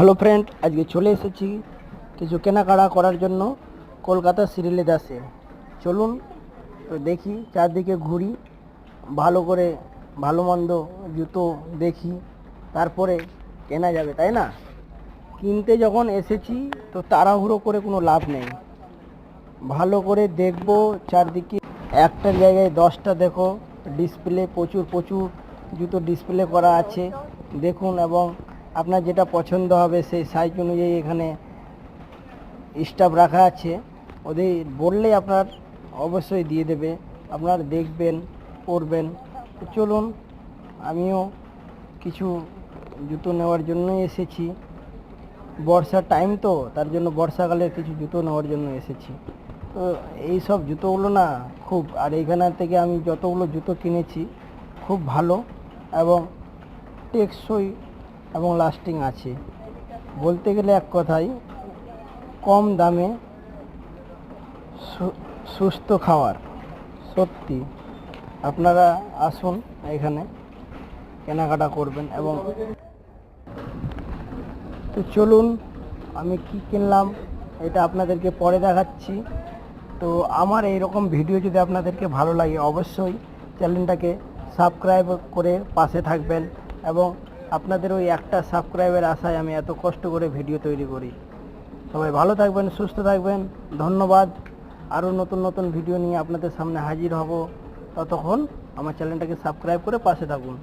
Hello friend, আজকে চলে এসেছি কিছু কেনাকাটা করার জন্য কলকাতা সিরিলে দাসে। চলুন তো দেখি, চারদিকে ঘুরি, ভালো করে ভালো মন্দ জুতো দেখি, তারপরে কেনা যাবে, তাই না? কিনতে যখন এসেছি তো তাড়াহুড়ো করে কোনো লাভ নেই। ভালো করে দেখবো চারদিকে, একটা জায়গায় 10টা দেখো ডিসপ্লে, প্রচুর প্রচুর জুতো ডিসপ্লে করা আছে। দেখুন এবং আপনার যেটা পছন্দ হবে সেই সাইজ অনুযায়ী এখানে স্টাফ রাখা আছে, ওদের বললেই আপনার অবশ্যই দিয়ে দেবে। আপনার দেখবেন, পরবেন। তো চলুন, আমিও কিছু জুতো নেওয়ার জন্যই এসেছি। বর্ষার টাইম তো, তার জন্য বর্ষাকালের কিছু জুতো নেওয়ার জন্য এসেছি। তো এই সব জুতোগুলো না খুব, আর এইখানে থেকে আমি যতগুলো জুতো কিনেছি খুব ভালো এবং টেকসই এবং লাস্টিং আছে। বলতে গেলে এক কথায় কম দামে সুস্থ খাওয়ার। সত্যি আপনারা আসুন, এখানে কেনাকাটা করবেন। এবং তো চলুন, আমি কি কিনলাম এটা আপনাদেরকে পরে দেখাচ্ছি। তো আমার এইরকম ভিডিও যদি আপনাদেরকে ভালো লাগে অবশ্যই চ্যানেলটাকে সাবস্ক্রাইব করে পাশে থাকবেন। এবং আপনাদের ওই একটা সাবস্ক্রাইবের আশায় আমি এত কষ্ট করে ভিডিও তৈরি করি। সবাই ভালো থাকবেন, সুস্থ থাকবেন, ধন্যবাদ। আরও নতুন নতুন ভিডিও নিয়ে আপনাদের সামনে হাজির হব। ততক্ষণ আমার চ্যানেলটাকে সাবস্ক্রাইব করে পাশে থাকুন।